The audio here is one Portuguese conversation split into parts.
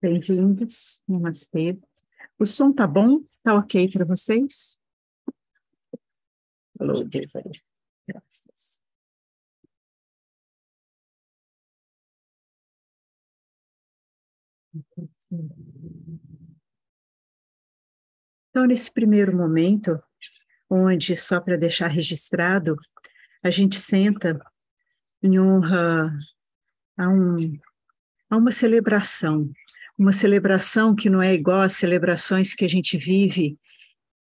Bem-vindos, namastê. O som tá bom? Tá ok para vocês? Alô, Devari. Graças. Então, nesse primeiro momento, onde, só para deixar registrado, a gente senta em honra a, a uma celebração que não é igual às celebrações que a gente vive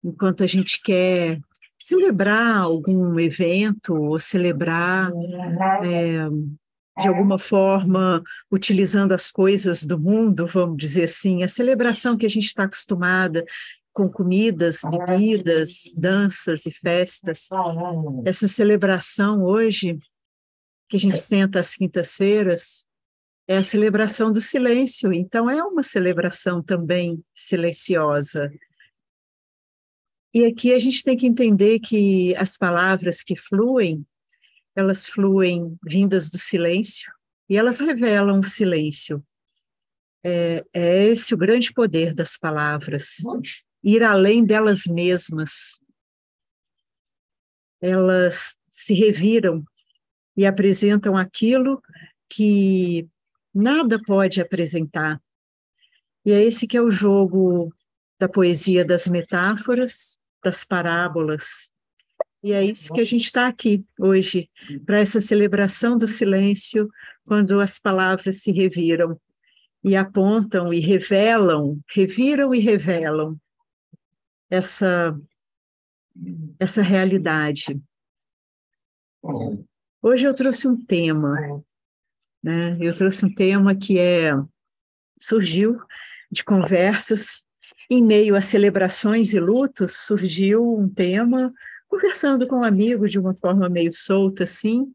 enquanto a gente quer celebrar algum evento ou celebrar de alguma forma, utilizando as coisas do mundo, vamos dizer assim, a celebração que a gente está acostumada com comidas, bebidas, danças e festas. Essa celebração hoje, que a gente senta às quintas-feiras, é a celebração do silêncio, então é uma celebração também silenciosa. E aqui a gente tem que entender que as palavras que fluem, elas fluem vindas do silêncio, e elas revelam o silêncio. É esse o grande poder das palavras, ir além delas mesmas. Elas se reviram e apresentam aquilo que nada pode apresentar. E é esse que é o jogo da poesia das metáforas, das parábolas. E é isso que a gente está aqui hoje, para essa celebração do silêncio, quando as palavras se reviram e apontam e revelam, reviram e revelam essa realidade. Hoje eu trouxe um tema, né? Eu trouxe um tema que surgiu de conversas, em meio a celebrações e lutos, surgiu um tema, conversando com um amigo de uma forma meio solta, assim,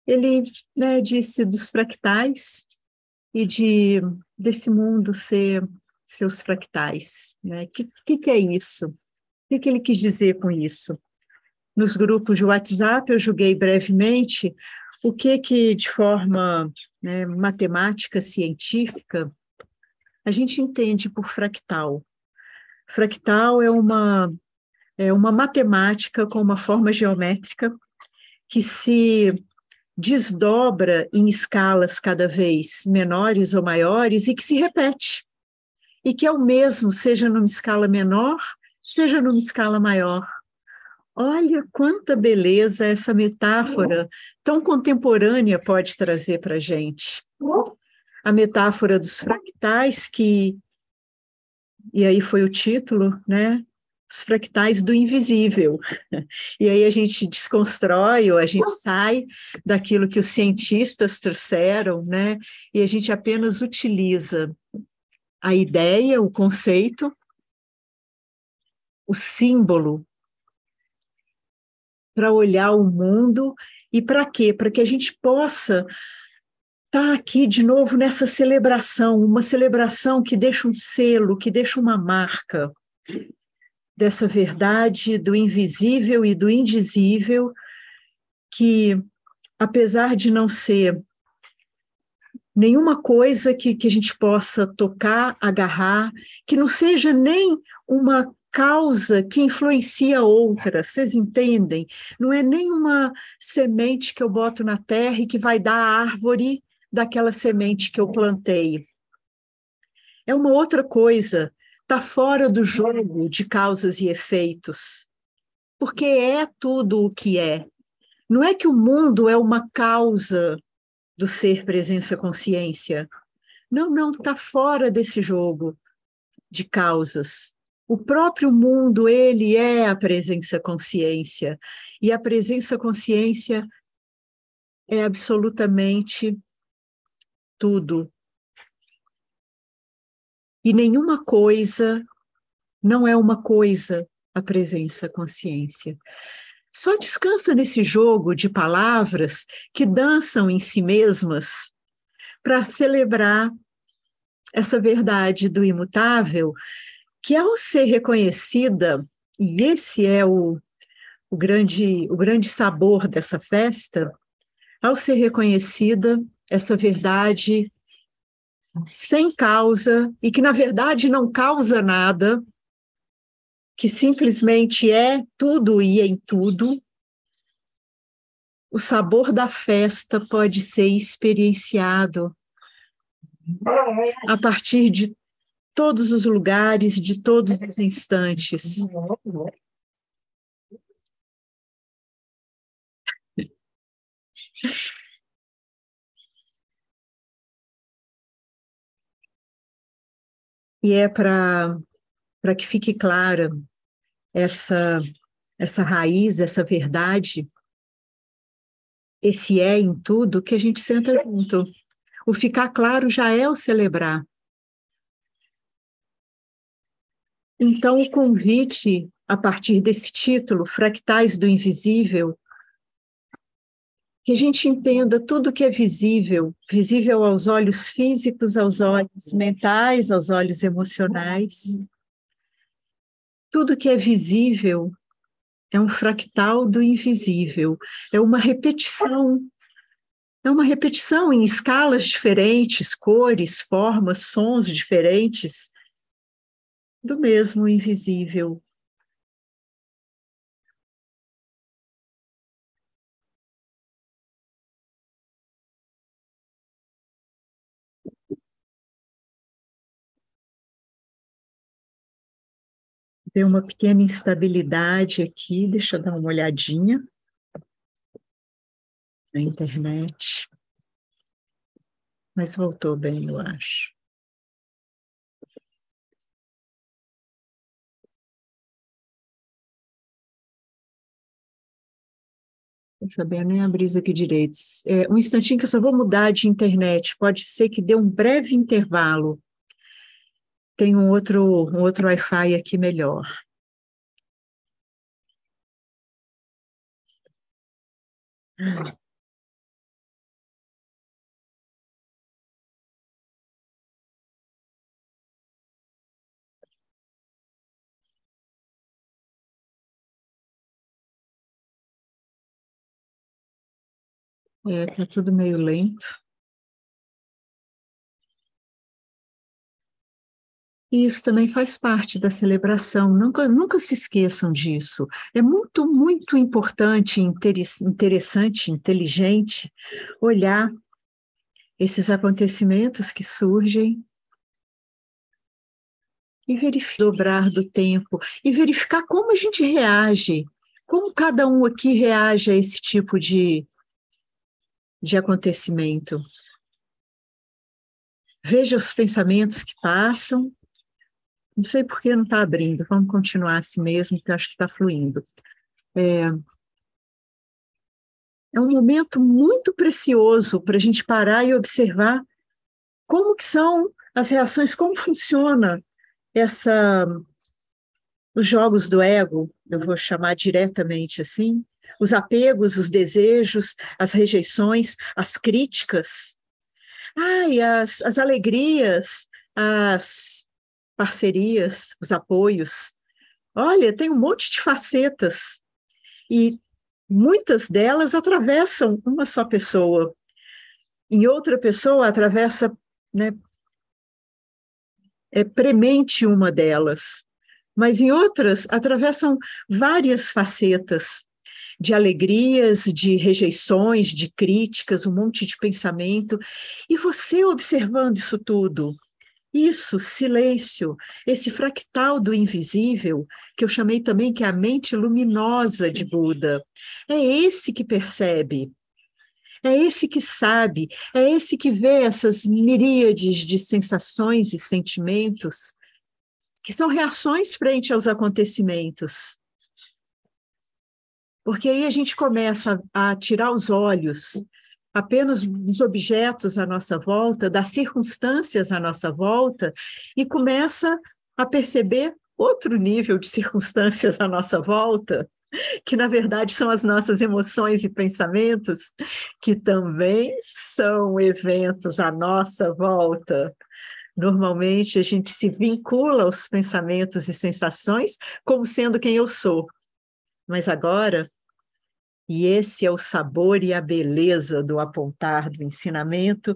ele, né, disse dos fractais e desse mundo ser seus fractais, né? Que é isso? O que ele quis dizer com isso? Nos grupos de WhatsApp, eu julguei brevemente o que de forma, né, matemática, científica, a gente entende por fractal. Fractal é uma matemática com uma forma geométrica que se desdobra em escalas cada vez menores ou maiores e que se repete. E que é o mesmo, seja numa escala menor, seja numa escala maior. Olha quanta beleza essa metáfora tão contemporânea pode trazer para a gente. A metáfora dos fractais, e aí foi o título, né? Os fractais do invisível. E aí a gente desconstrói, ou a gente sai daquilo que os cientistas trouxeram, né? E a gente apenas utiliza a ideia, o conceito, o símbolo, para olhar o mundo. E para quê? Para que a gente possa estar aqui de novo nessa celebração, uma celebração que deixa um selo, que deixa uma marca dessa verdade do invisível e do indizível, que, apesar de não ser nenhuma coisa que a gente possa tocar, agarrar, que não seja nem uma causa que influencia outra, vocês entendem? Não é nenhuma semente que eu boto na terra e que vai dar a árvore daquela semente que eu plantei. É uma outra coisa, está fora do jogo de causas e efeitos, porque é tudo o que é. Não é que o mundo é uma causa do ser presença consciência. Não, está fora desse jogo de causas. O próprio mundo, ele é a presença consciência. E a presença consciência é absolutamente tudo. E nenhuma coisa não é uma coisa a presença consciência. Só descansa nesse jogo de palavras que dançam em si mesmas para celebrar essa verdade do imutável, que ao ser reconhecida, e esse é o grande sabor dessa festa, ao ser reconhecida, essa verdade sem causa, e que, na verdade, não causa nada, que simplesmente é tudo e em tudo, o sabor da festa pode ser experienciado a partir de todos os lugares, de todos os instantes. E é para que fique clara essa raiz, essa verdade, esse é em tudo, que a gente senta junto. O ficar claro já é o celebrar. Então, o convite, a partir desse título, Fractais do Invisível, que a gente entenda tudo que é visível, visível aos olhos físicos, aos olhos mentais, aos olhos emocionais. Tudo que é visível é um fractal do invisível, é uma repetição. É uma repetição em escalas diferentes, cores, formas, sons diferentes, do mesmo invisível. Tem uma pequena instabilidade aqui, deixa eu dar uma olhadinha na internet. Mas voltou bem, eu acho. Não sabendo nem abrir isso aqui direito. Um instantinho que eu só vou mudar de internet. Pode ser que dê um breve intervalo. Tem um outro Wi-Fi aqui melhor. Tá tudo meio lento. E isso também faz parte da celebração. Nunca se esqueçam disso. É muito, muito importante, interessante, inteligente olhar esses acontecimentos que surgem e verificar o dobrar do tempo e verificar como a gente reage, como cada um aqui reage a esse tipo de acontecimento. Veja os pensamentos que passam. Não sei por que não está abrindo. Vamos continuar assim mesmo, que eu acho que está fluindo. É um momento muito precioso para a gente parar e observar como que são as reações, como funciona essa, os jogos do ego, eu vou chamar diretamente assim, os apegos, os desejos, as rejeições, as críticas, as alegrias, as parcerias, os apoios. Olha, tem um monte de facetas e muitas delas atravessam uma só pessoa. Em outra pessoa atravessa, né, premente uma delas, mas em outras atravessam várias facetas de alegrias, de rejeições, de críticas, um monte de pensamento, e você observando isso tudo, isso, silêncio, esse fractal do invisível, que eu chamei também que é a mente luminosa de Buda, é esse que percebe. É esse que sabe, é esse que vê essas miríades de sensações e sentimentos que são reações frente aos acontecimentos. Porque aí a gente começa a tirar os olhos apenas dos objetos à nossa volta, das circunstâncias à nossa volta, e começa a perceber outro nível de circunstâncias à nossa volta, que na verdade são as nossas emoções e pensamentos, que também são eventos à nossa volta. Normalmente a gente se vincula aos pensamentos e sensações como sendo quem eu sou. Mas agora, e esse é o sabor e a beleza do apontar do ensinamento,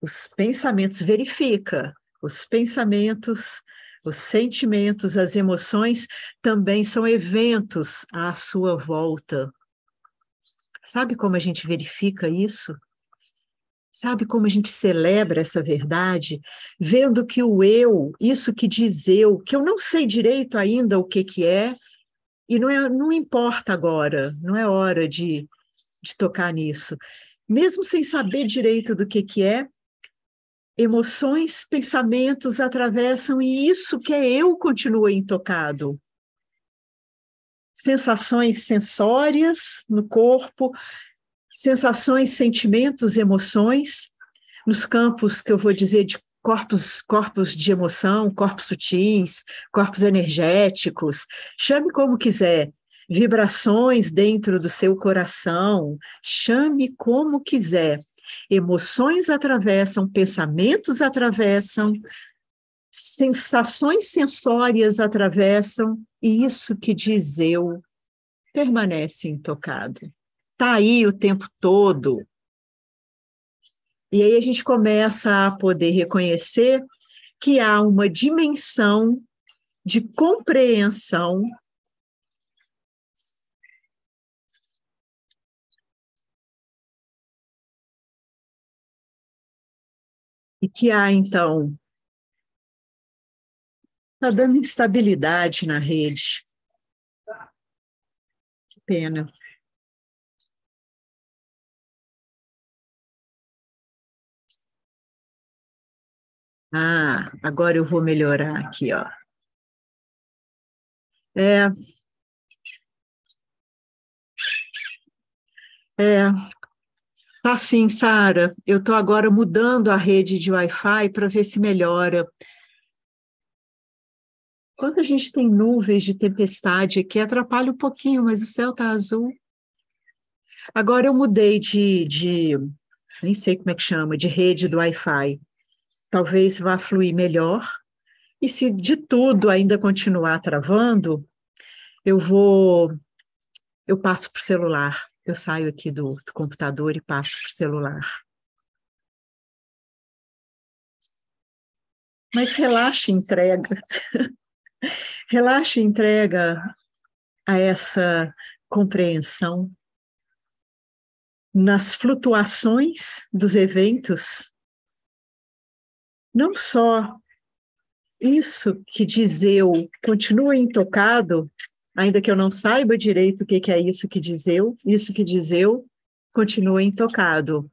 Os pensamentos, verifica, os pensamentos, os sentimentos, as emoções também são eventos à sua volta. Sabe como a gente verifica isso? Sabe como a gente celebra essa verdade? Vendo que o eu, isso que diz eu, que eu não sei direito ainda o que que é, e não importa agora, não é hora de tocar nisso. Mesmo sem saber direito do que é, emoções, pensamentos atravessam, e isso que é eu continua intocado. Sensações sensórias no corpo, sensações, sentimentos, emoções, nos campos que eu vou dizer de corpos de emoção, corpos sutis, corpos energéticos, chame como quiser, vibrações dentro do seu coração, chame como quiser. Emoções atravessam, pensamentos atravessam, sensações sensórias atravessam, e isso que diz eu permanece intocado. Está aí o tempo todo. E aí a gente começa a poder reconhecer que há uma dimensão de compreensão e que há, então, está dando instabilidade na rede. Que pena. Ah, agora eu vou melhorar aqui, ó. É, é, tá sim, Sara. Eu estou agora mudando a rede de Wi-Fi para ver se melhora. Quando a gente tem nuvens de tempestade aqui, atrapalha um pouquinho, mas o céu está azul. Agora eu mudei nem sei como é que chama, de rede do Wi-Fi. Talvez vá fluir melhor. E se de tudo ainda continuar travando, eu vou, eu passo para o celular. Eu saio aqui do computador e passo para o celular. Mas relaxa e entrega. Relaxa e entrega a essa compreensão nas flutuações dos eventos, não só isso que diz eu continua intocado, ainda que eu não saiba direito o que é isso que diz eu, isso que diz eu continua intocado.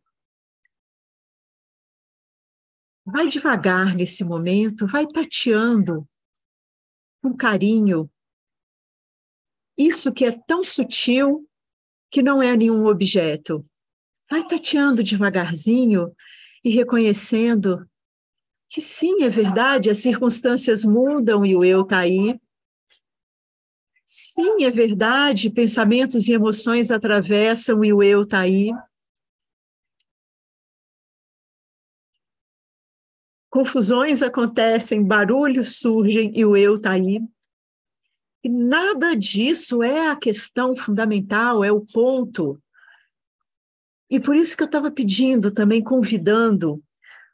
Vai devagar nesse momento, vai tateando com carinho isso que é tão sutil que não é nenhum objeto. Vai tateando devagarzinho e reconhecendo que sim, é verdade, as circunstâncias mudam e o eu está aí. Sim, é verdade, pensamentos e emoções atravessam e o eu está aí. Confusões acontecem, barulhos surgem e o eu está aí. E nada disso é a questão fundamental, é o ponto. E por isso que eu estava pedindo, também convidando,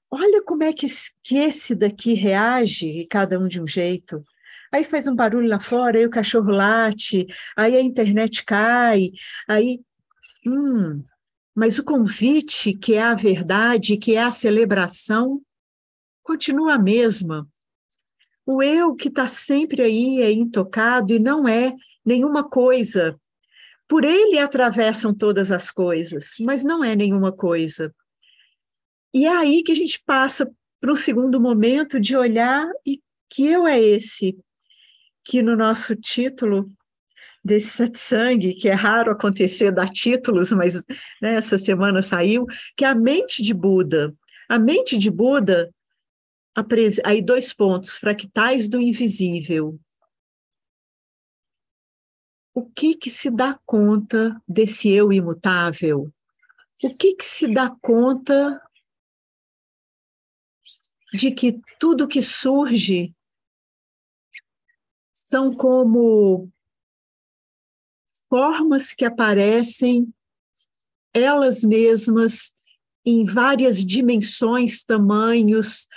olha como é que esse daqui reage, cada um de um jeito. Aí faz um barulho lá fora, aí o cachorro late, aí a internet cai, aí... mas o convite, que é a verdade, que é a celebração, continua a mesma. O eu que está sempre aí é intocado e não é nenhuma coisa. Por ele atravessam todas as coisas, mas não é nenhuma coisa. E é aí que a gente passa para um segundo momento de olhar e que eu é esse, que no nosso título desse satsang, que é raro acontecer dar títulos, mas né, essa semana saiu, que é a mente de Buda. A mente de Buda, aí 2 pontos, fractais do invisível. O que se dá conta desse eu imutável? O que se dá conta de que tudo que surge são como formas que aparecem elas mesmas em várias dimensões, tamanhos,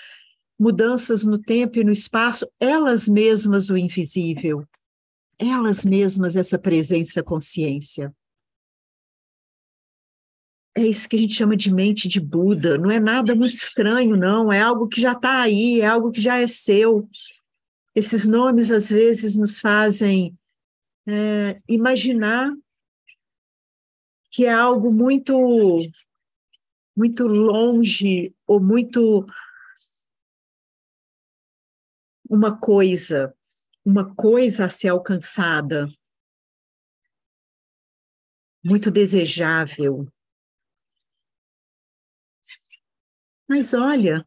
mudanças no tempo e no espaço, elas mesmas o invisível, elas mesmas essa presença consciência. É isso que a gente chama de mente de Buda, não é nada muito estranho, não, é algo que já está aí, é algo que já é seu. Esses nomes, às vezes, nos fazem imaginar que é algo muito longe ou muito uma coisa a ser alcançada, muito desejável. Mas olha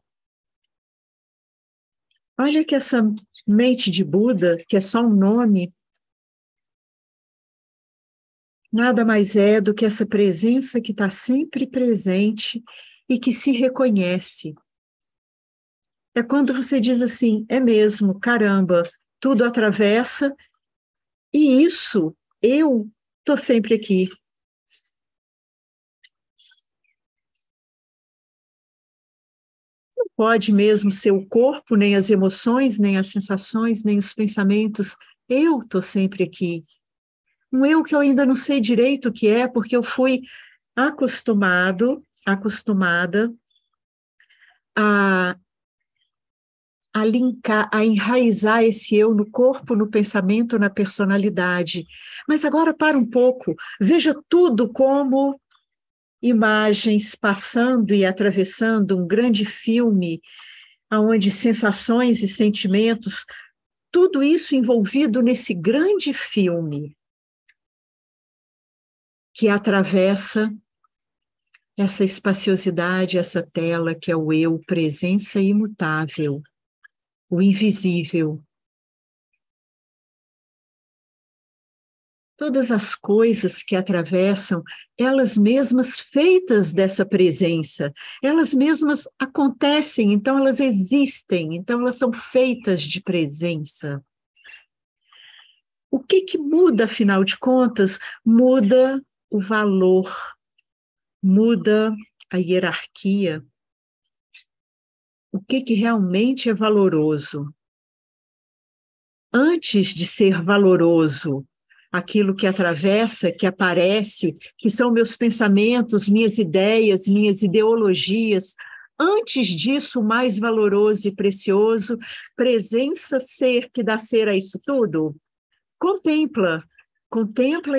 que essa mente de Buda, que é só um nome, nada mais é do que essa presença que está sempre presente e que se reconhece. É quando você diz assim, é mesmo, caramba, tudo atravessa, e isso, eu estou sempre aqui. Não pode mesmo ser o corpo, nem as emoções, nem as sensações, nem os pensamentos. Eu estou sempre aqui. Um eu que eu ainda não sei direito o que é, porque eu fui acostumada a linkar, a enraizar esse eu no corpo, no pensamento, na personalidade. Mas agora para um pouco, veja tudo como imagens passando e atravessando um grande filme, onde sensações e sentimentos, tudo isso envolvido nesse grande filme que atravessa essa espaciosidade, essa tela que é o eu, presença imutável, o invisível. Todas as coisas que atravessam, elas mesmas feitas dessa presença, elas mesmas acontecem, então elas existem, então elas são feitas de presença. O que muda, afinal de contas? Muda o valor, muda a hierarquia. O que realmente é valoroso? Antes de ser valoroso, aquilo que atravessa, que aparece, que são meus pensamentos, minhas ideias, minhas ideologias. Antes disso, o mais valoroso e precioso, presença ser que dá ser a isso tudo. Contempla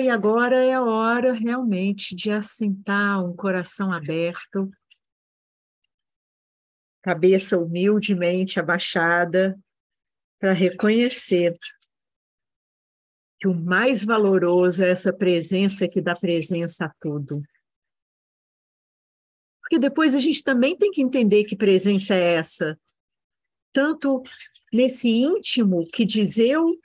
e agora é a hora realmente de assentar um coração aberto, cabeça humildemente abaixada, para reconhecer que o mais valoroso é essa presença que dá presença a tudo. Porque depois a gente também tem que entender que presença é essa, tanto nesse íntimo que diz eu,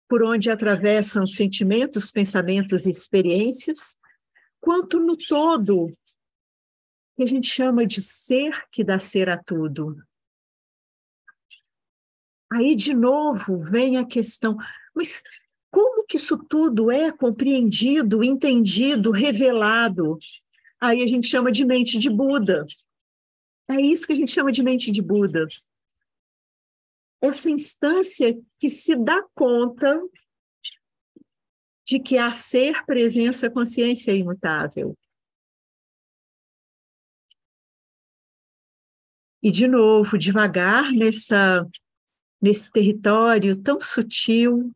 por onde atravessam sentimentos, pensamentos e experiências, quanto no todo, que a gente chama de ser que dá ser a tudo. Aí, de novo, vem a questão, mas como que isso tudo é compreendido, entendido, revelado? Aí a gente chama de mente de Buda. É isso que a gente chama de mente de Buda. Essa instância que se dá conta de que há ser, presença, consciência imutável. E, de novo, devagar nesse território tão sutil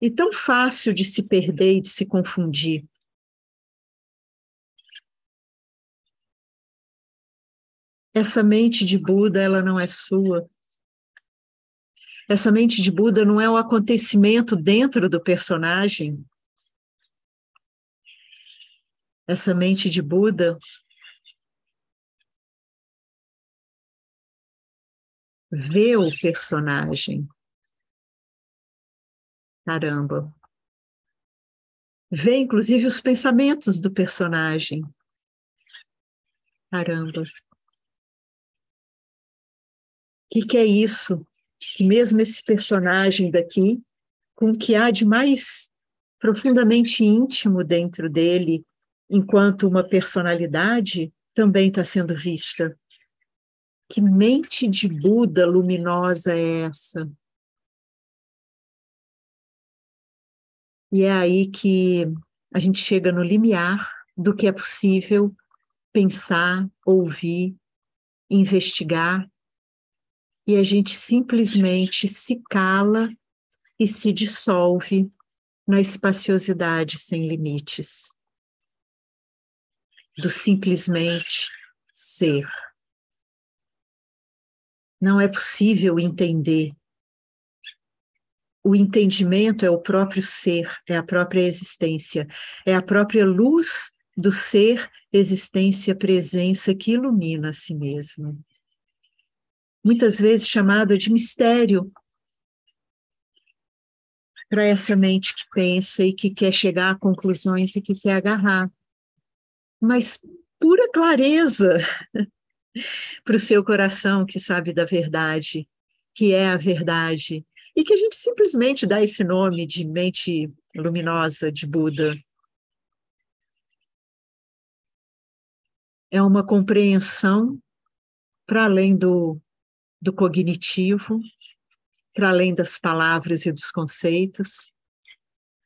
e tão fácil de se perder e de se confundir. Essa mente de Buda, ela não é sua. Essa mente de Buda não é um acontecimento dentro do personagem. Essa mente de Buda vê o personagem. Caramba. Vê, inclusive, os pensamentos do personagem. Caramba. O que é isso? Que mesmo esse personagem daqui, com o que há de mais profundamente íntimo dentro dele, enquanto uma personalidade, também está sendo vista. Que mente de Buda luminosa é essa? E é aí que a gente chega no limiar do que é possível pensar, ouvir, investigar, e a gente simplesmente se cala e se dissolve na espaciosidade sem limites, do simplesmente ser. Não é possível entender. O entendimento é o próprio ser, é a própria existência, é a própria luz do ser, existência, presença que ilumina a si mesmo. Muitas vezes chamado de mistério para essa mente que pensa e que quer chegar a conclusões e que quer agarrar. Mas pura clareza para o seu coração que sabe da verdade, que é a verdade, e que a gente simplesmente dá esse nome de mente luminosa de Buda. É uma compreensão para além do cognitivo, para além das palavras e dos conceitos,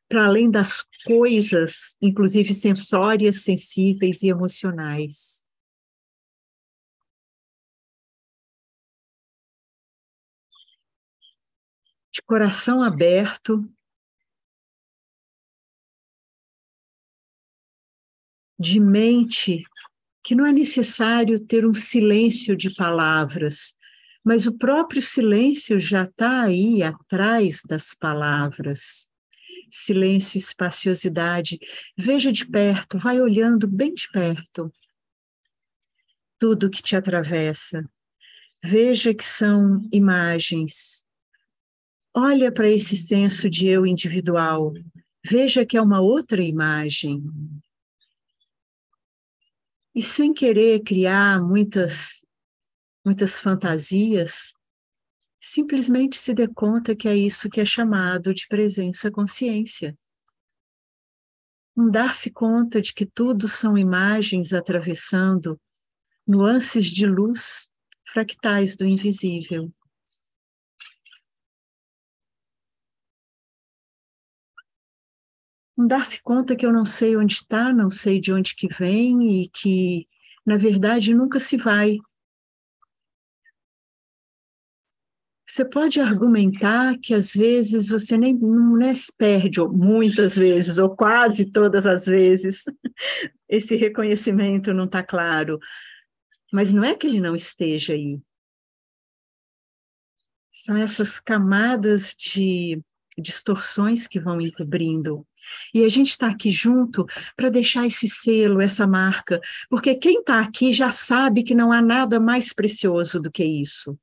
para além das coisas, inclusive sensórias, sensíveis e emocionais. De coração aberto, de mente, que não é necessário ter um silêncio de palavras, mas o próprio silêncio já está aí atrás das palavras. Silêncio, espaciosidade. Veja de perto, vai olhando bem de perto tudo que te atravessa. Veja que são imagens. Olha para esse senso de eu individual. Veja que é uma outra imagem. E sem querer criar muitas fantasias, simplesmente se dê conta que é isso que é chamado de presença-consciência. Um dar-se conta de que tudo são imagens atravessando nuances de luz, fractais do invisível. Um dar-se conta que eu não sei onde está, não sei de onde que vem e que, na verdade, nunca se vai. Você pode argumentar que às vezes você nem não se perde, ou muitas vezes, ou quase todas as vezes, esse reconhecimento não está claro. Mas não é que ele não esteja aí. São essas camadas de distorções que vão encobrindo. E a gente está aqui junto para deixar esse selo, essa marca, porque quem está aqui já sabe que não há nada mais precioso do que isso.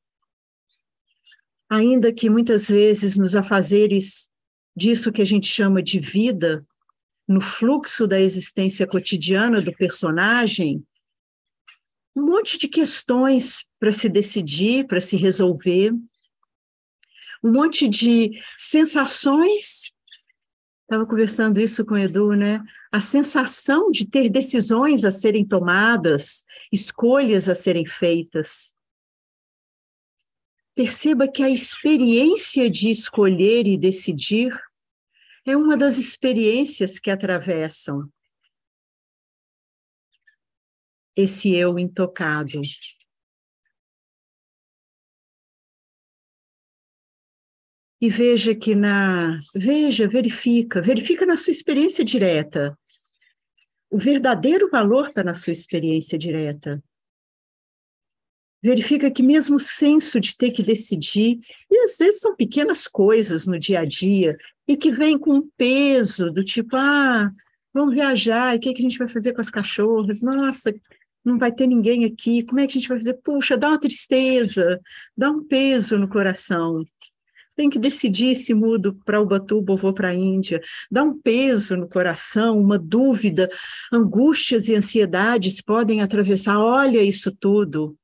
Ainda que muitas vezes nos afazeres disso que a gente chama de vida, no fluxo da existência cotidiana do personagem, um monte de questões para se decidir, para se resolver, um monte de sensações. Estava conversando isso com o Edu, né? A sensação de ter decisões a serem tomadas, escolhas a serem feitas. Perceba que a experiência de escolher e decidir é uma das experiências que atravessam esse eu intocado. E veja que verifica na sua experiência direta. O verdadeiro valor está na sua experiência direta. Verifica que mesmo o senso de ter que decidir, e às vezes são pequenas coisas no dia a dia, e que vem com um peso do tipo, vamos viajar, e o que a gente vai fazer com as cachorras? Nossa, não vai ter ninguém aqui, como é que a gente vai fazer? Puxa, dá uma tristeza, dá um peso no coração. Tem que decidir se mudo para Ubatuba ou vou para a Índia. Dá um peso no coração, uma dúvida, angústias e ansiedades podem atravessar. Olha isso tudo.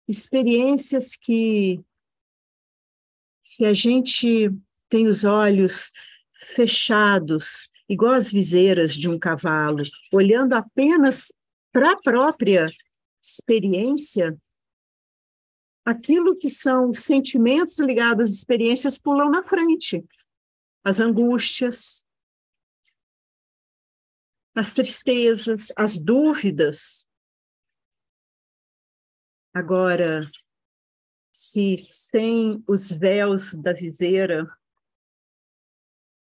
Experiências que, se a gente tem os olhos fechados igual as viseiras de um cavalo, olhando apenas para a própria experiência, aquilo que são sentimentos ligados às experiências pulam na frente. As angústias, as tristezas, as dúvidas. Agora, se sem os véus da viseira,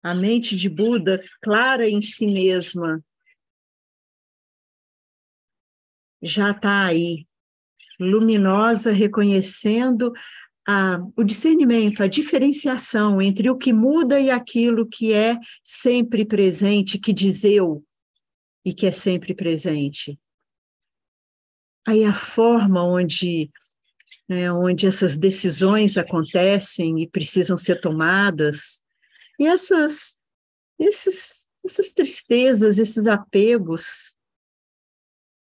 a mente de Buda, clara em si mesma, já está aí, luminosa, reconhecendo o discernimento, a diferenciação entre o que muda e aquilo que é sempre presente, que diz eu e que é sempre presente. Aí a forma onde essas decisões acontecem e precisam ser tomadas, e essas tristezas, esses apegos,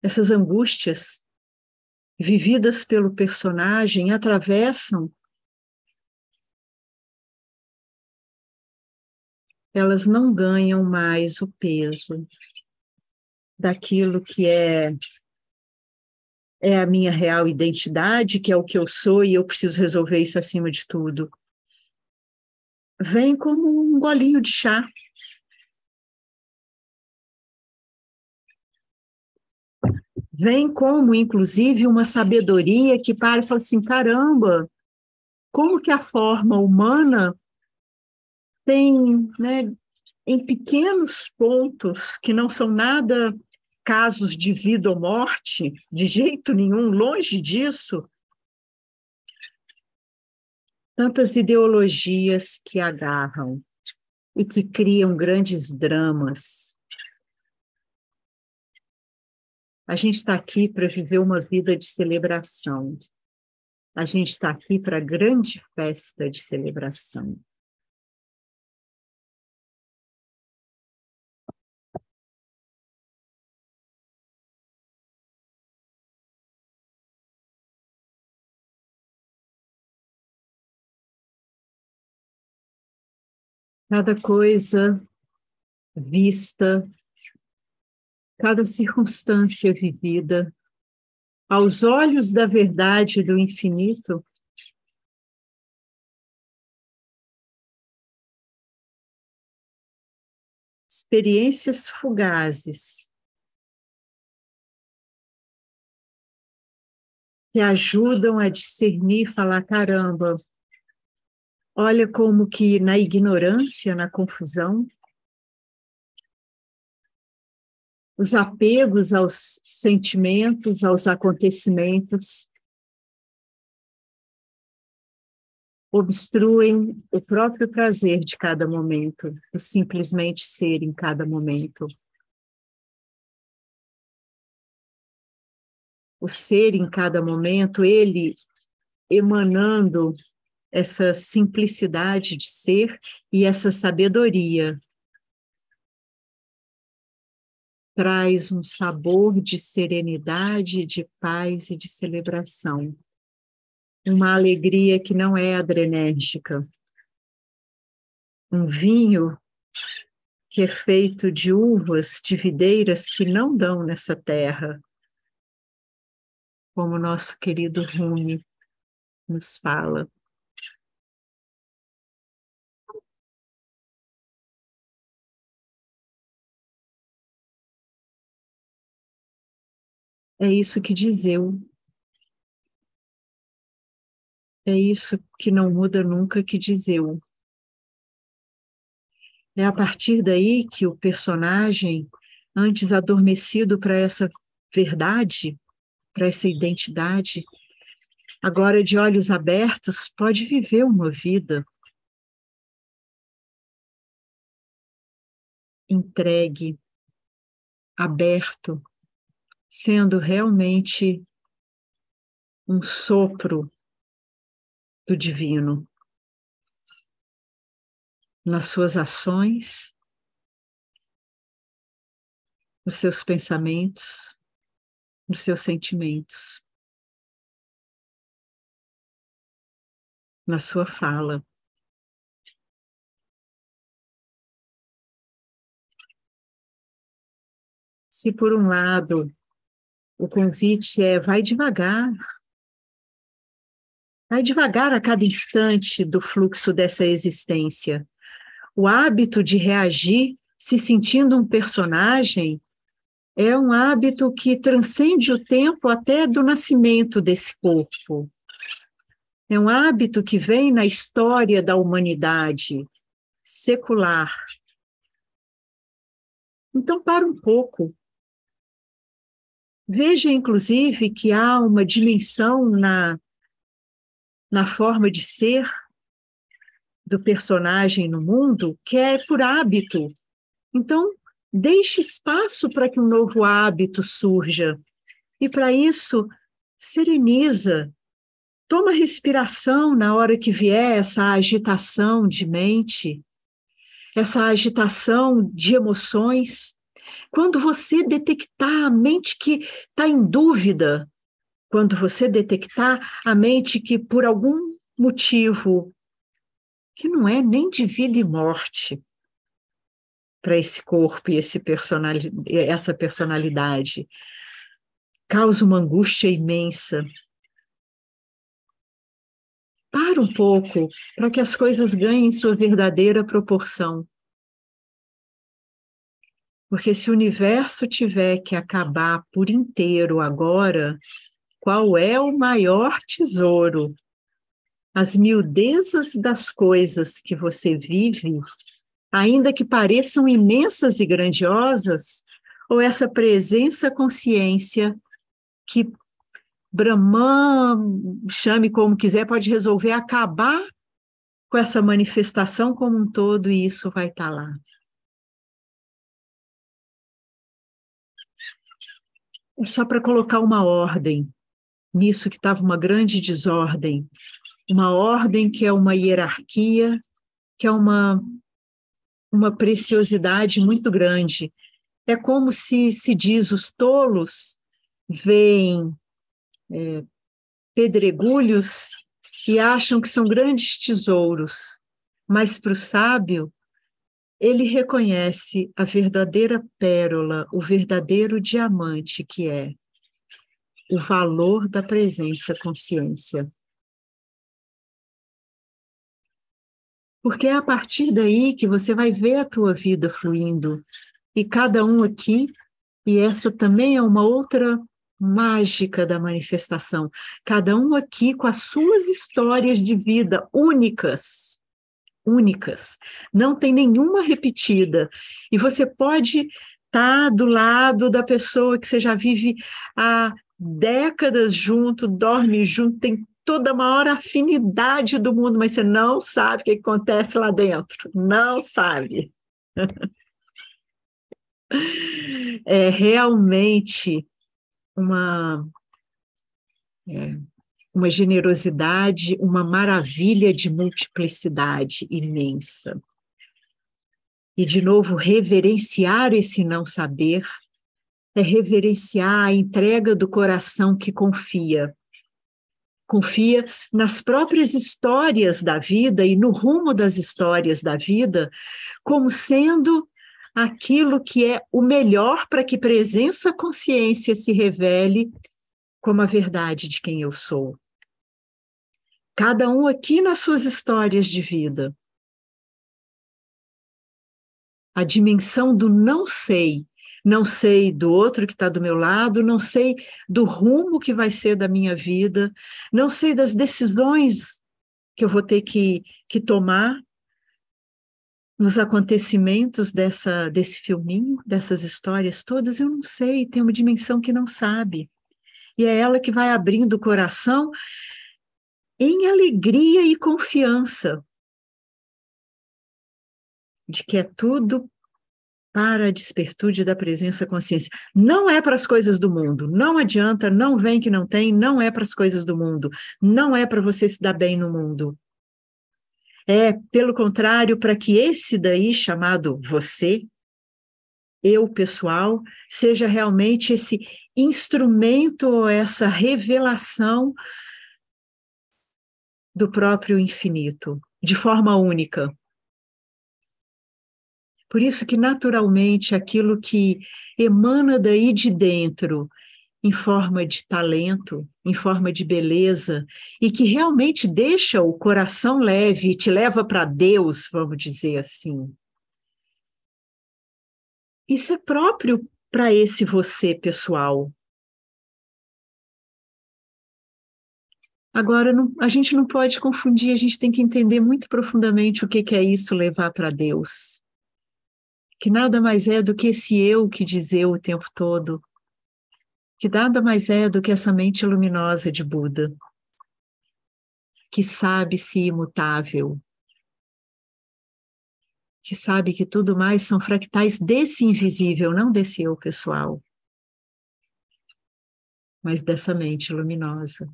essas angústias vividas pelo personagem atravessam, elas não ganham mais o peso daquilo que é a minha real identidade, que é o que eu sou e eu preciso resolver isso acima de tudo. Vem como um golinho de chá. Vem como, inclusive, uma sabedoria que para e fala assim, caramba, como que a forma humana tem, né, em pequenos pontos, que não são nada casos de vida ou morte, de jeito nenhum, longe disso, tantas ideologias que agarram e que criam grandes dramas. A gente está aqui para viver uma vida de celebração. A gente está aqui para a grande festa de celebração. Cada coisa vista, cada circunstância vivida, aos olhos da verdade do infinito, experiências fugazes que ajudam a discernir, falar, caramba, olha como que na ignorância, na confusão, os apegos aos sentimentos, aos acontecimentos, obstruem o próprio prazer de cada momento, o simplesmente ser em cada momento. O ser em cada momento, ele emanando essa simplicidade de ser e essa sabedoria, traz um sabor de serenidade, de paz e de celebração. Uma alegria que não é adrenérgica. Um vinho que é feito de uvas, de videiras que não dão nessa terra, como o nosso querido Rumi nos fala. É isso que diz eu. É isso que não muda nunca, que diz eu. É a partir daí que o personagem, antes adormecido para essa verdade, para essa identidade, agora de olhos abertos, pode viver uma vida entregue, aberto, sendo realmente um sopro do divino nas suas ações, nos seus pensamentos, nos seus sentimentos, na sua fala. Se por um lado o convite é vai devagar a cada instante do fluxo dessa existência. O hábito de reagir se sentindo um personagem é um hábito que transcende o tempo até do nascimento desse corpo. É um hábito que vem na história da humanidade secular. Então, para um pouco. Veja, inclusive, que há uma dimensão na forma de ser do personagem no mundo que é por hábito. Então, deixe espaço para que um novo hábito surja. E, para isso, sereniza. Toma respiração na hora que vier essa agitação de mente, essa agitação de emoções. Quando você detectar a mente que está em dúvida, quando você detectar a mente que, por algum motivo, que não é nem de vida e morte para esse corpo e essa personalidade, causa uma angústia imensa. Para um pouco, para que as coisas ganhem sua verdadeira proporção. Porque se o universo tiver que acabar por inteiro agora, qual é o maior tesouro? As miudezas das coisas que você vive, ainda que pareçam imensas e grandiosas, ou essa presença consciência que Brahman, chame como quiser, pode resolver acabar com essa manifestação como um todo e isso vai estar lá. É só para colocar uma ordem nisso que estava uma grande desordem, uma ordem que é uma hierarquia, que é uma preciosidade muito grande. É como se diz, os tolos veem pedregulhos e acham que são grandes tesouros, mas para o sábio, ele reconhece a verdadeira pérola, o verdadeiro diamante que é o valor da presença consciência. Porque é a partir daí que você vai ver a tua vida fluindo. E cada um aqui, e essa também é uma outra mágica da manifestação, cada um aqui com as suas histórias de vida únicas, únicas, não tem nenhuma repetida. E você pode estar do lado da pessoa que você já vive há décadas junto, dorme junto, tem toda a maior afinidade do mundo, mas você não sabe o que acontece lá dentro, não sabe. É realmente uma, uma generosidade, uma maravilha de multiplicidade imensa. E, de novo, reverenciar esse não saber é reverenciar a entrega do coração que confia. Confia nas próprias histórias da vida e no rumo das histórias da vida como sendo aquilo que é o melhor para que presença consciência se revele como a verdade de quem eu sou. Cada um aqui nas suas histórias de vida. A dimensão do não sei. Não sei do outro que está do meu lado, não sei do rumo que vai ser da minha vida, não sei das decisões que eu vou ter que tomar nos acontecimentos desse filminho, dessas histórias todas, eu não sei, tem uma dimensão que não sabe. E é ela que vai abrindo o coração em alegria e confiança de que é tudo para a despertude da presença consciência. Não é para as coisas do mundo, não adianta, não vem que não tem, não é para as coisas do mundo, não é para você se dar bem no mundo. É, pelo contrário, para que esse daí, chamado você, eu pessoal, seja realmente esse instrumento ou essa revelação do próprio infinito, de forma única. Por isso que, naturalmente, aquilo que emana daí de dentro, em forma de talento, em forma de beleza, e que realmente deixa o coração leve e te leva para Deus, vamos dizer assim. Isso é próprio para esse você pessoal. Agora, a gente não pode confundir, a gente tem que entender muito profundamente o que é isso levar para Deus. Que nada mais é do que esse eu que diz eu o tempo todo, que nada mais é do que essa mente luminosa de Buda, que sabe-se imutável, que sabe que tudo mais são fractais desse invisível, não desse eu pessoal, mas dessa mente luminosa.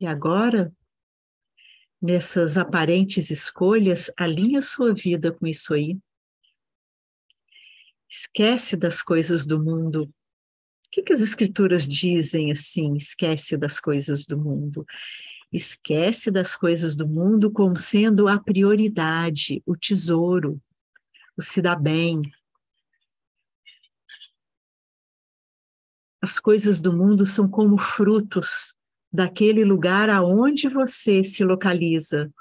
E agora, nessas aparentes escolhas, alinha sua vida com isso aí. Esquece das coisas do mundo. O que as escrituras dizem assim? Esquece das coisas do mundo. Esquece das coisas do mundo como sendo a prioridade, o tesouro, o se dar bem. As coisas do mundo são como frutos daquele lugar aonde você se localiza.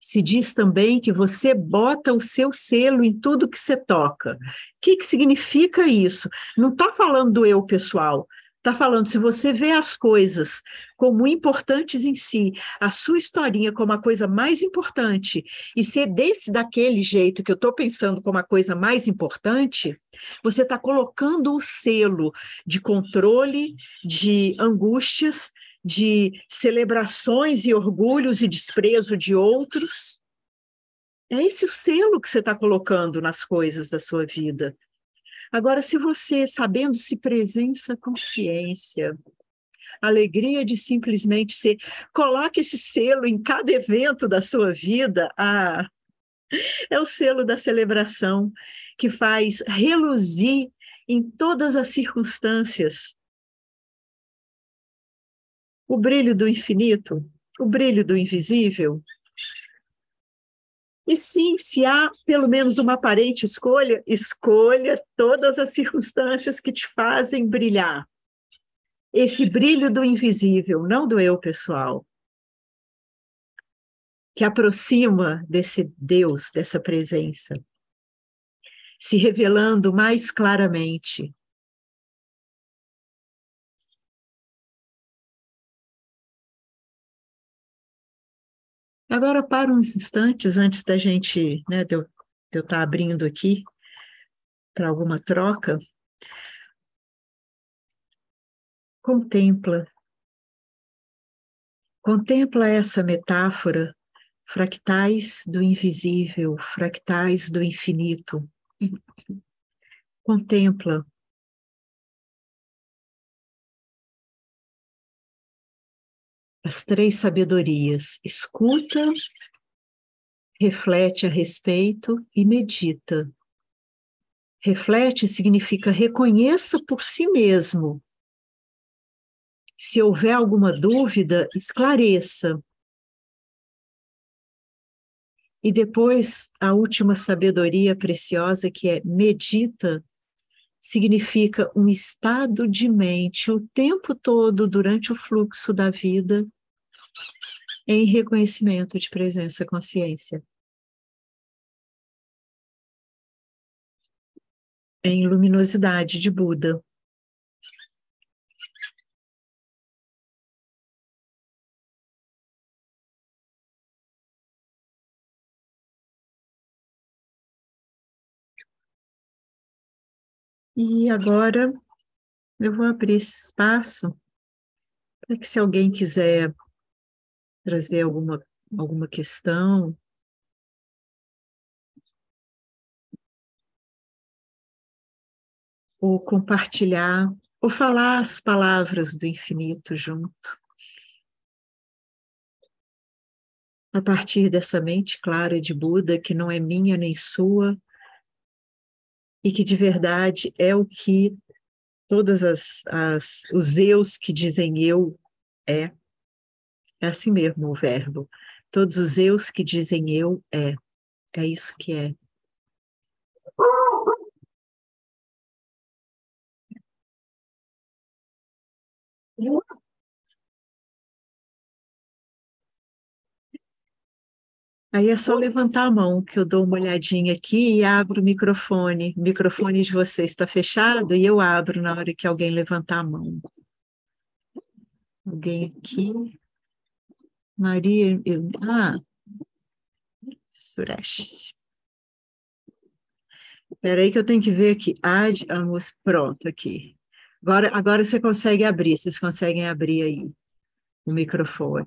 Se diz também que você bota o seu selo em tudo que você toca. O que significa isso? Não está falando do eu pessoal, está falando, se você vê as coisas como importantes em si, a sua historinha como a coisa mais importante, e ser daquele jeito que eu estou pensando como a coisa mais importante, você está colocando o selo de controle, de angústias, de celebrações e orgulhos e desprezo de outros. É esse o selo que você está colocando nas coisas da sua vida. Agora, se você, sabendo se presença, consciência, alegria de simplesmente ser, coloque esse selo em cada evento da sua vida, é o selo da celebração que faz reluzir em todas as circunstâncias o brilho do infinito, o brilho do invisível. E sim, se há pelo menos uma aparente escolha, escolha todas as circunstâncias que te fazem brilhar. Esse brilho do invisível, não do eu pessoal, que aproxima desse Deus, dessa presença, se revelando mais claramente. Agora, para uns instantes, antes da gente, né, de eu estar abrindo aqui para alguma troca, contempla. Contempla essa metáfora, fractais do invisível, fractais do infinito. Contempla as três sabedorias. Escuta, reflete a respeito e medita. Reflete significa reconheça por si mesmo. Se houver alguma dúvida, esclareça. E depois, a última sabedoria preciosa, que é medita, significa um estado de mente o tempo todo durante o fluxo da vida em reconhecimento de presença-consciência, em luminosidade de Buda. E agora eu vou abrir esse espaço para que, se alguém quiser trazer alguma questão, ou compartilhar, ou falar as palavras do infinito junto, a partir dessa mente clara de Buda, que não é minha nem sua, e que de verdade é o que todas os eus que dizem eu é assim mesmo o verbo. Todos os eus que dizem eu, é isso que é. Aí é só levantar a mão, que eu dou uma olhadinha aqui e abro o microfone. O microfone de vocês está fechado e eu abro na hora que alguém levantar a mão. Alguém aqui? Maria, Suresh. Espera aí que eu tenho que ver aqui. Pronto, aqui. Agora você consegue abrir, vocês conseguem abrir aí o microfone.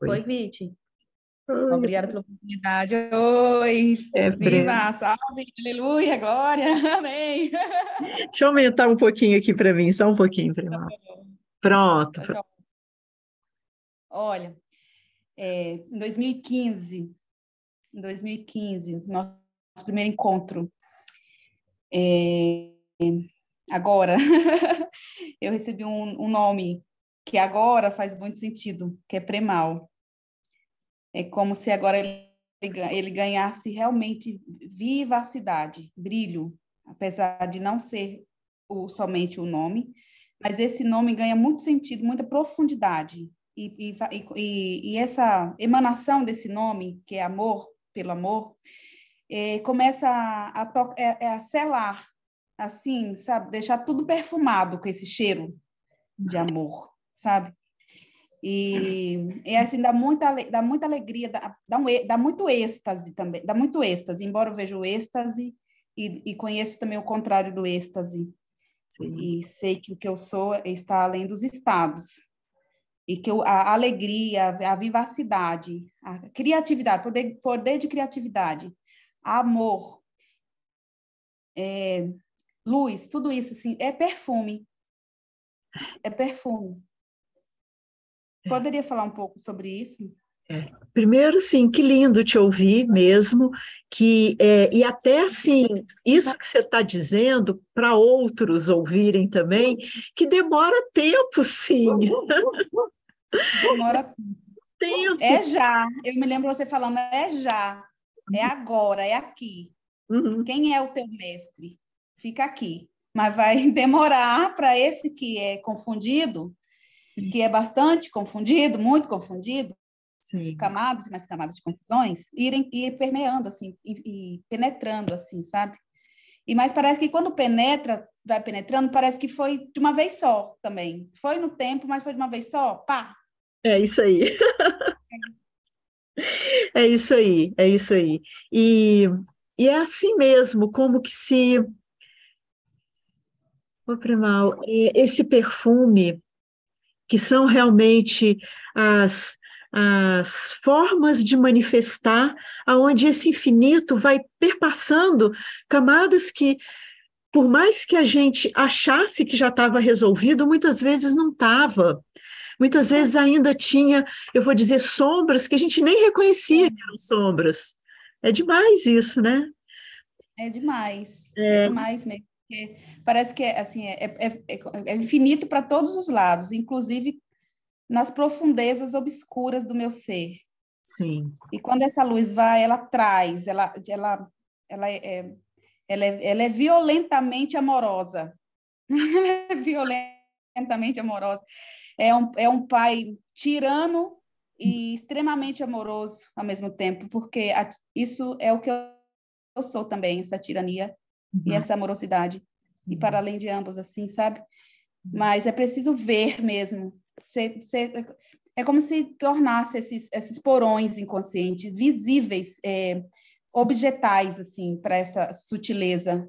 Oi, Viti. Oi. Obrigada pela oportunidade. Oi. Viva, salve, aleluia, glória, amém. Deixa eu aumentar um pouquinho aqui para mim, só um pouquinho para mim. Pronto. Olha, em 2015, nosso primeiro encontro, agora, eu recebi um nome que agora faz muito sentido, que é Premal. É como se agora ele ganhasse realmente vivacidade, brilho, apesar de não ser somente o nome, mas esse nome ganha muito sentido, muita profundidade. E essa emanação desse nome, que é amor, pelo amor, começa a selar, assim, sabe? Deixar tudo perfumado com esse cheiro de amor, sabe? E assim, dá muita alegria, dá muito êxtase também, dá muito êxtase, embora eu veja o êxtase e conheço também o contrário do êxtase. Sim. E sei que o que eu sou está além dos estados. E que a alegria, a vivacidade, a criatividade, poder de criatividade, amor, luz, tudo isso assim, é perfume. É perfume. Poderia falar um pouco sobre isso? Primeiro, sim, que lindo te ouvir mesmo, e até assim, isso que você está dizendo, para outros ouvirem também, que demora tempo, sim. Demora tempo. É já, eu me lembro você falando, é já, é agora, é aqui. Uhum. Quem é o teu mestre? Fica aqui. Mas vai demorar para esse que é confundido, sim, que é bastante confundido, muito confundido, sim, camadas e mais camadas de confusões, ir permeando, assim, e penetrando, assim, sabe? Mas parece que quando vai penetrando, parece que foi de uma vez só também. Foi no tempo, mas foi de uma vez só, pá! É isso aí. É isso aí, é isso aí. E é assim mesmo, como que se... Ô, Primal, esse perfume, que são realmente as formas de manifestar, aonde esse infinito vai perpassando camadas que, por mais que a gente achasse que já estava resolvido, muitas vezes não estava. Muitas vezes ainda tinha, eu vou dizer, sombras que a gente nem reconhecia que eram sombras. É demais isso, né? É demais mesmo. Porque parece que assim, é infinito para todos os lados, inclusive nas profundezas obscuras do meu ser. Sim. E quando essa luz vai, ela traz, ela é violentamente amorosa. É violentamente amorosa. É um pai tirano e extremamente amoroso ao mesmo tempo, porque isso é o que eu sou também, essa tirania e essa amorosidade. E para além de ambos, assim, sabe? Mas é preciso ver mesmo. É como se tornasse esses porões inconscientes visíveis, objetais, assim, para essa sutileza.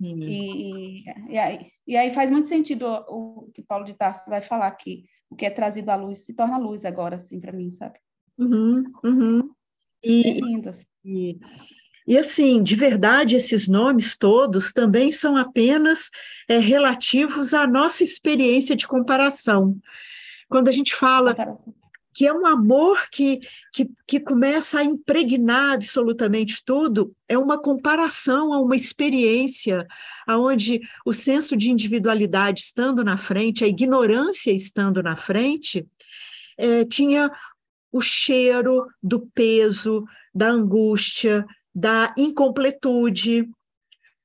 E aí faz muito sentido o que Paulo de Tarso vai falar aqui. O que é trazido à luz se torna luz agora, assim, para mim, sabe? É lindo, assim. E assim, de verdade, esses nomes todos também são apenas relativos à nossa experiência de comparação. Quando a gente fala que é um amor que começa a impregnar absolutamente tudo, é uma comparação a uma experiência onde o senso de individualidade estando na frente, a ignorância estando na frente, tinha o cheiro do peso, da angústia, da incompletude,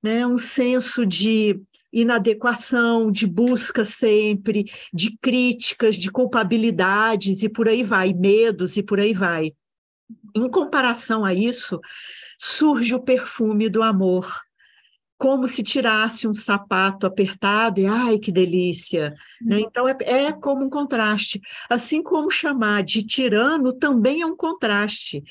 né? Um senso de inadequação, de busca sempre, de críticas, de culpabilidades e por aí vai, medos e por aí vai. Em comparação a isso, surge o perfume do amor, como se tirasse um sapato apertado e, ai, que delícia! Né? Então, é como um contraste. Assim como chamar de tirano também é um contraste.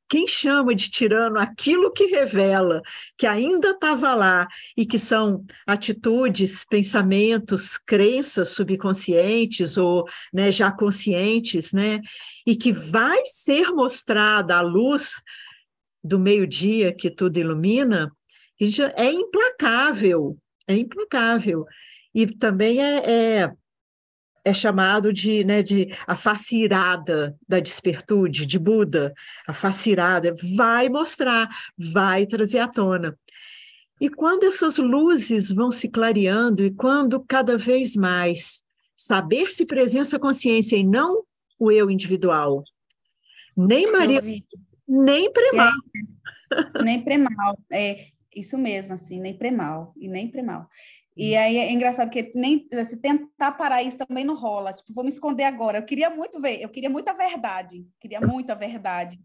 Quem chama de tirano aquilo que revela que ainda estava lá e que são atitudes, pensamentos, crenças subconscientes ou, né, já conscientes, né, e que vai ser mostrada à luz do meio-dia que tudo ilumina, é implacável, é implacável. E também é chamado de, né, de a face irada da despertude, de Buda, a face irada, vai mostrar, vai trazer à tona. E quando essas luzes vão se clareando, e quando cada vez mais saber-se presença consciência e não o eu individual, nem Maria, nem Premal. Nem Premal, isso mesmo, assim, nem Premal, e nem Premal. E aí é engraçado que nem se tentar parar isso também não rola. Tipo, vou me esconder agora. Eu queria muito ver, eu queria muita verdade,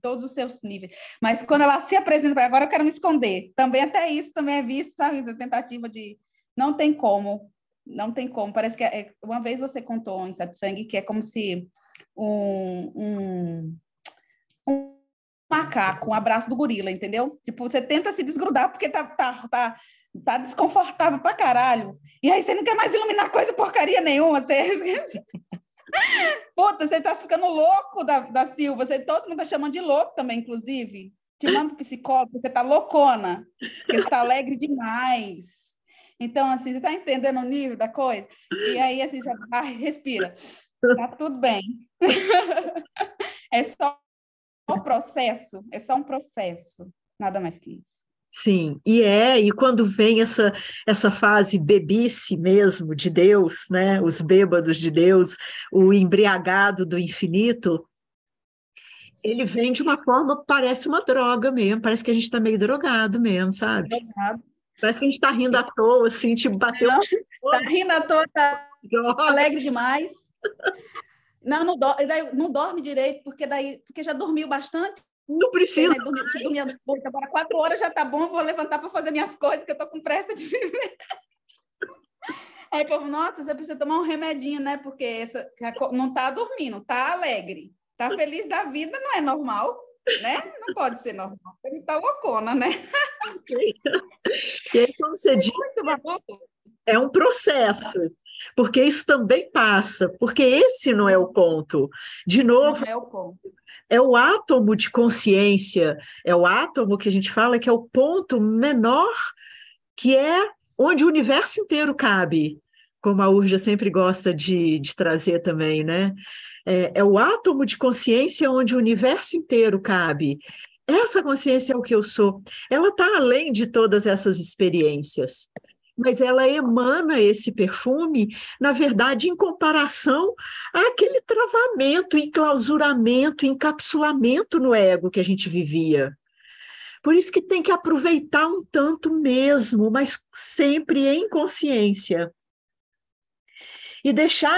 todos os seus níveis. Mas quando ela se apresenta para agora, eu quero me esconder. Também até isso também é visto, sabe? A tentativa de não tem como, não tem como. Parece que uma vez você contou em Satsang que é como se um macaco, um abraço do gorila, entendeu? Tipo, você tenta se desgrudar porque tá desconfortável pra caralho. E aí você não quer mais iluminar coisa porcaria nenhuma. Puta, você tá ficando louco da Silva. Todo mundo tá chamando de louco também, inclusive. Te mando pro psicólogo, você tá loucona. Porque você tá alegre demais. Então, assim, você tá entendendo o nível da coisa? E aí, assim, já respira. Tá tudo bem. É só um processo. Nada mais que isso. Sim, e quando vem essa fase bebice mesmo de Deus, né? Os bêbados de Deus, o embriagado do infinito, ele vem de uma forma, parece uma droga mesmo, parece que a gente está meio drogado mesmo, sabe? Drogado. Parece que a gente está rindo à toa, assim, tipo, bateu. Tá rindo à toa, tá alegre demais. Não dorme direito, porque já dormiu bastante. Não precisa. Né? Dormia agora 4 horas já tá bom, eu vou levantar para fazer minhas coisas, que eu tô com pressa de viver. Aí, povo, nossa, você precisa tomar um remedinho, né? Porque não tá dormindo, tá alegre, tá feliz da vida, não é normal, né? Não pode ser normal. Ele tá loucona, né? E aí, como você disse, é um processo, porque isso também passa, porque esse não é o ponto. De novo, não é o ponto. É o átomo de consciência, é o átomo que a gente fala que é o ponto menor, que é onde o universo inteiro cabe, como a Urja sempre gosta de trazer também, né? É o átomo de consciência onde o universo inteiro cabe. Essa consciência é o que eu sou. Ela está além de todas essas experiências, mas ela emana esse perfume, na verdade, em comparação àquele travamento, enclausuramento, encapsulamento no ego que a gente vivia. Por isso que tem que aproveitar um tanto mesmo, mas sempre em consciência. E deixar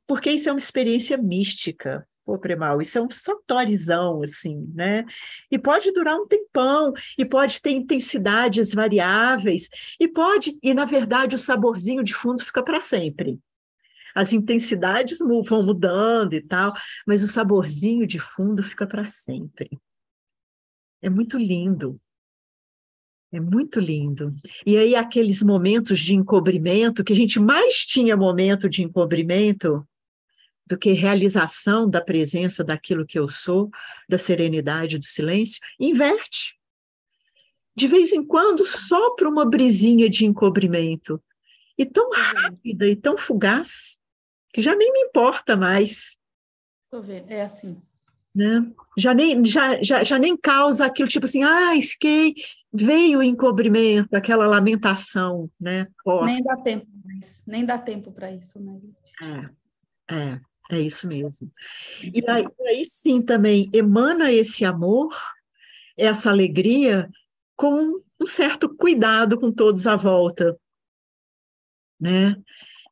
porque isso é uma experiência mística. Pô, Premal, isso é um satorizão, assim, né? E pode durar um tempão, e pode ter intensidades variáveis, e na verdade, o saborzinho de fundo fica para sempre. As intensidades vão mudando e tal, mas o saborzinho de fundo fica para sempre. É muito lindo. É muito lindo. E aí, aqueles momentos de encobrimento, que a gente mais tinha momento de encobrimento do que realização da presença daquilo que eu sou, da serenidade, do silêncio, inverte. De vez em quando, sopra uma brisinha de encobrimento. E tão rápida e tão fugaz, que já nem me importa mais. Tô vendo, é assim. Né? Já nem causa aquilo tipo assim, ai, veio o encobrimento, aquela lamentação, né? Nem dá tempo para isso, nem dá tempo para isso, né? É, é isso mesmo. E aí sim também emana esse amor, essa alegria, com um certo cuidado com todos à volta, né?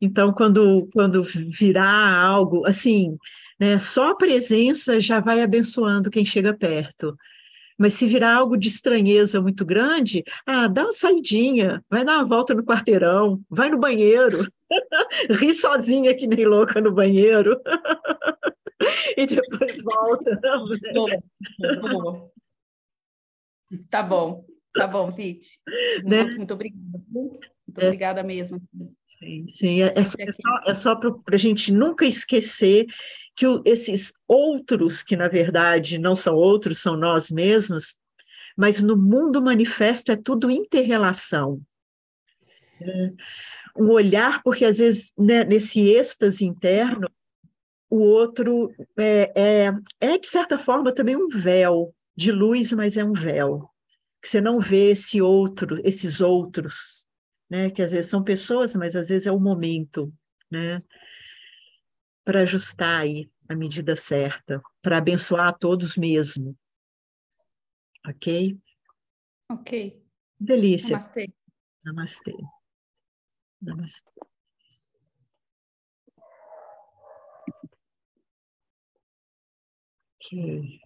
Então, quando virar algo assim, né, só a presença já vai abençoando quem chega perto. Mas se virar algo de estranheza muito grande, dá uma saidinha, vai dar uma volta no quarteirão, vai no banheiro, ri sozinha que nem louca no banheiro e depois volta. Boa, boa. Tá bom, Vite. Né? Muito obrigada. Muito É, obrigada mesmo. sim, sim. Sempre aqui. É só para a gente nunca esquecer que esses outros, que na verdade não são outros, são nós mesmos, mas no mundo manifesto é tudo interrelação. Um olhar, porque às vezes, né, nesse êxtase interno, o outro de certa forma, também um véu de luz, mas é um véu, que você não vê esses outros, né, que às vezes são pessoas, mas às vezes é o momento, né, para ajustar aí a medida certa, para abençoar a todos mesmo, ok? Ok. Delícia. Namastê. Namastê. Namastê. Ok.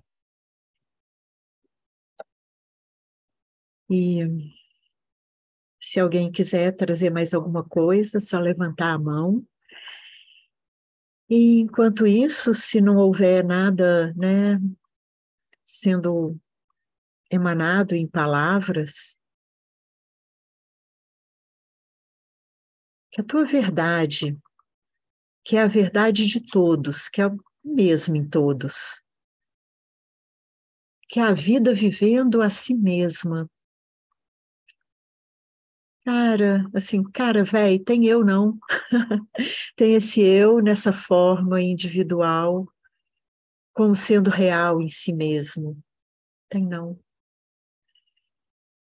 E se alguém quiser trazer mais alguma coisa, é só levantar a mão. E enquanto isso, se não houver nada, né, sendo emanado em palavras, que a tua verdade, que é a verdade de todos, que é o mesmo em todos, que é a vida vivendo a si mesma. Cara, assim, cara, velho, tem eu não. Tem esse eu nessa forma individual, como sendo real em si mesmo. Tem não.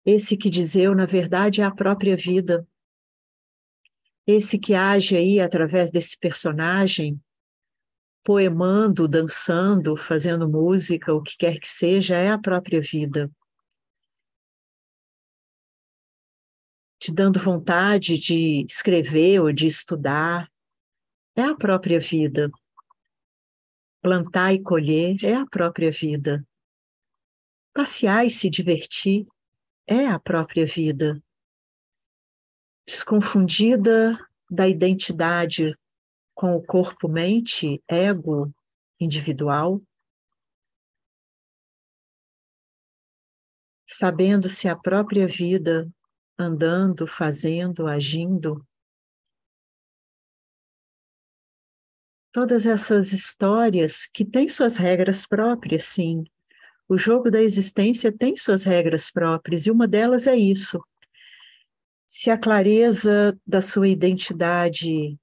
Esse que diz eu, na verdade, é a própria vida. Esse que age aí através desse personagem, poemando, dançando, fazendo música, o que quer que seja, é a própria vida. Te dando vontade de escrever ou de estudar, é a própria vida. Plantar e colher é a própria vida. Passear e se divertir é a própria vida. Desconfundida da identidade com o corpo-mente, ego, individual, sabendo-se a própria vida, andando, fazendo, agindo. Todas essas histórias que têm suas regras próprias, sim. O jogo da existência tem suas regras próprias, e uma delas é isso. Se a clareza da sua identidade,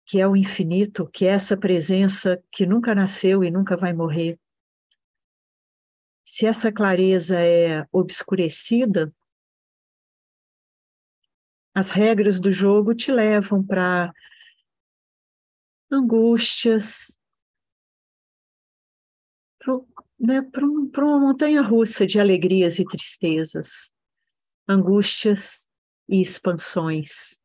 que é o infinito, que é essa presença que nunca nasceu e nunca vai morrer, se essa clareza é obscurecida, as regras do jogo te levam para angústias, para uma montanha russa de alegrias e tristezas, angústias e expansões,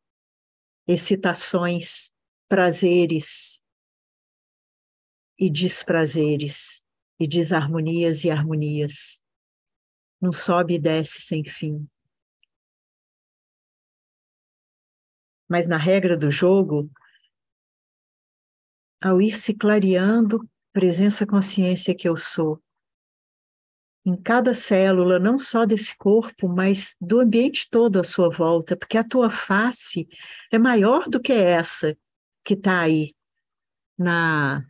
excitações, prazeres e desprazeres, e desarmonias e harmonias. Não sobe e desce sem fim. Mas na regra do jogo, ao ir se clareando, presença consciência que eu sou, em cada célula, não só desse corpo, mas do ambiente todo à sua volta, porque a tua face é maior do que essa que está aí na,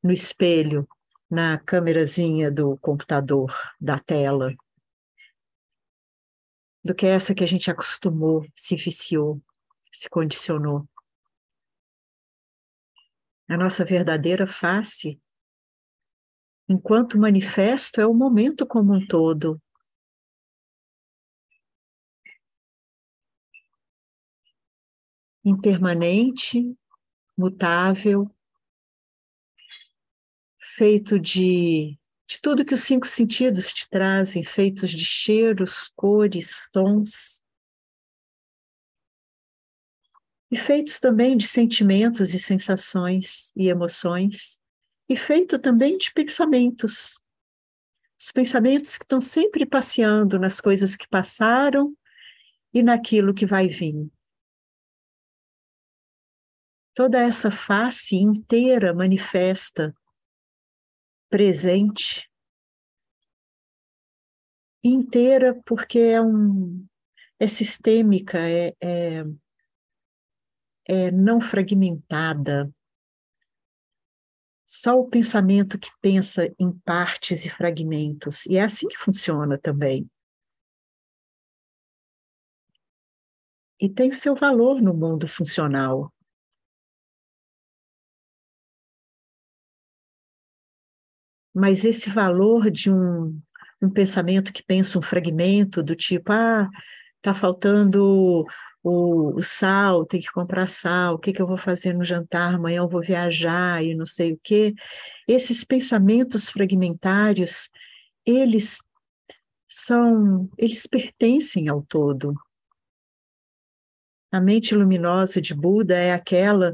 no espelho, na câmerazinha do computador, da tela, do que essa que a gente acostumou, se viciou, se condicionou. A nossa verdadeira face, enquanto manifesto, é o momento como um todo. Impermanente, mutável, feito de tudo que os cinco sentidos te trazem, feitos de cheiros, cores, tons, e feitos também de sentimentos e sensações e emoções, e feito também de pensamentos. Os pensamentos que estão sempre passeando nas coisas que passaram e naquilo que vai vir. Toda essa face inteira manifesta, presente, inteira porque é sistêmica, é não fragmentada. Só o pensamento que pensa em partes e fragmentos. E é assim que funciona também. E tem o seu valor no mundo funcional. Mas esse valor de um pensamento que pensa um fragmento do tipo, está faltando o sal, tem que comprar sal, o que que eu vou fazer no jantar, amanhã eu vou viajar e não sei o quê. Esses pensamentos fragmentários, eles eles pertencem ao todo. A mente luminosa de Buda é aquela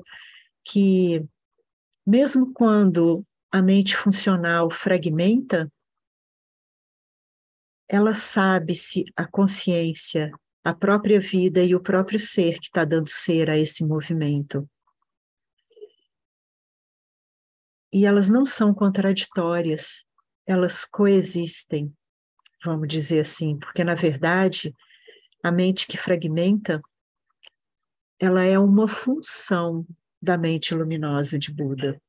que, mesmo quando a mente funcional fragmenta, ela sabe se a consciência, a própria vida e o próprio ser que está dando ser a esse movimento. E elas não são contraditórias, elas coexistem, vamos dizer assim, porque, na verdade, a mente que fragmenta, ela é uma função da mente luminosa de Buda.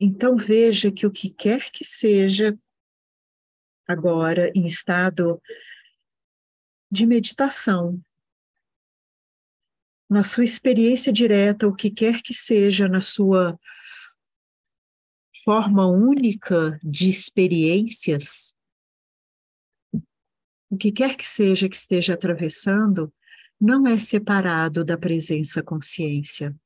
Então veja que o que quer que seja agora em estado de meditação, na sua experiência direta, o que quer que seja na sua forma única de experiências, o que quer que seja que esteja atravessando, não é separado da presença consciência.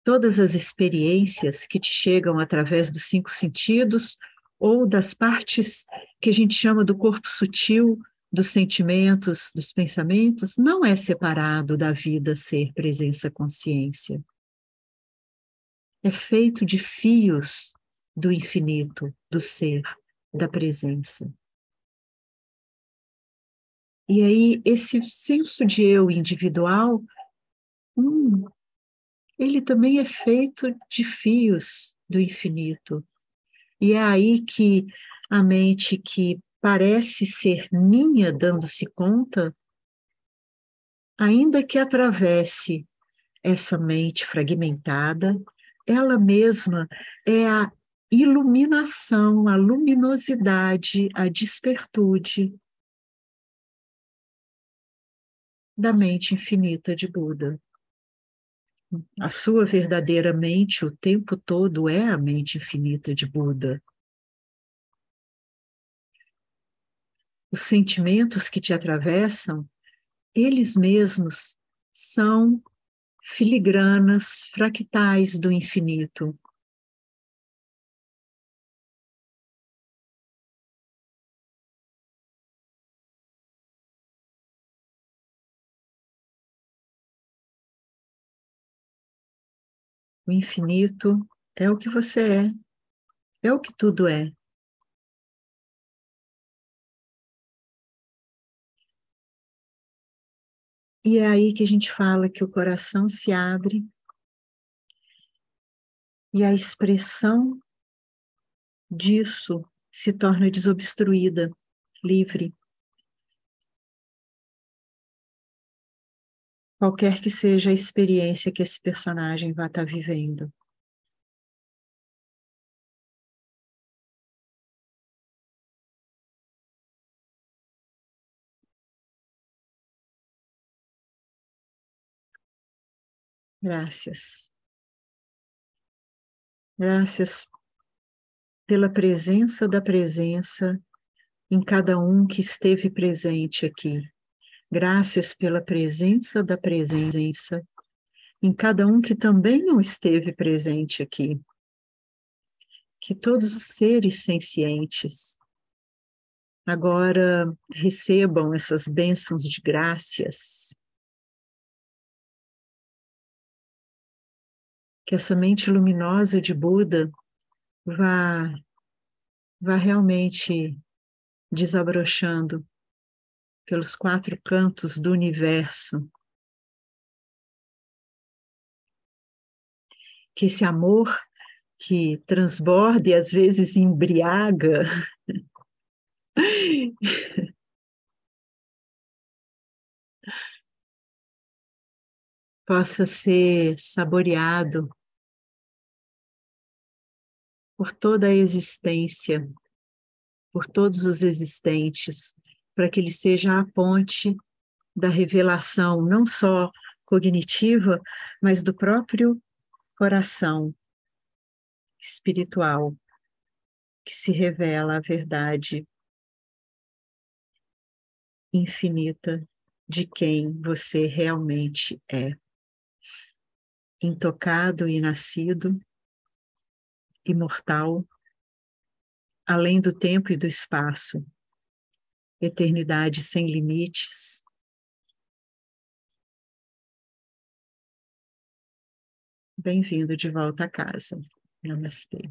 Todas as experiências que te chegam através dos cinco sentidos ou das partes que a gente chama do corpo sutil, dos sentimentos, dos pensamentos, não é separado da vida ser presença consciência. É feito de fios do infinito, do ser, da presença. E aí, esse senso de eu individual, ele também é feito de fios do infinito. E é aí que a mente que parece ser minha, dando-se conta, ainda que atravesse essa mente fragmentada, ela mesma é a iluminação, a luminosidade, a despertude da mente infinita de Buda. A sua verdadeira mente o tempo todo é a mente infinita de Buda. Os sentimentos que te atravessam, eles mesmos são filigranas, fractais do infinito. O infinito é o que você é o que tudo é. E é aí que a gente fala que o coração se abre e a expressão disso se torna desobstruída, livre. qualquer que seja a experiência que esse personagem vai estar vivendo. Graças. Graças pela presença da presença em cada um que esteve presente aqui. Graças pela presença da presença em cada um que também não esteve presente aqui. Que todos os seres sencientes agora recebam essas bênçãos de graças. Que essa mente luminosa de Buda vá realmente desabrochando pelos 4 cantos do universo. Que esse amor que transborda e às vezes embriaga, possa ser saboreado por toda a existência, por todos os existentes, para que ele seja a ponte da revelação, não só cognitiva, mas do próprio coração espiritual, que se revela a verdade infinita de quem você realmente é. Intocado e nascido, imortal, além do tempo e do espaço, eternidade sem limites. Bem-vindo de volta a casa. Namastê.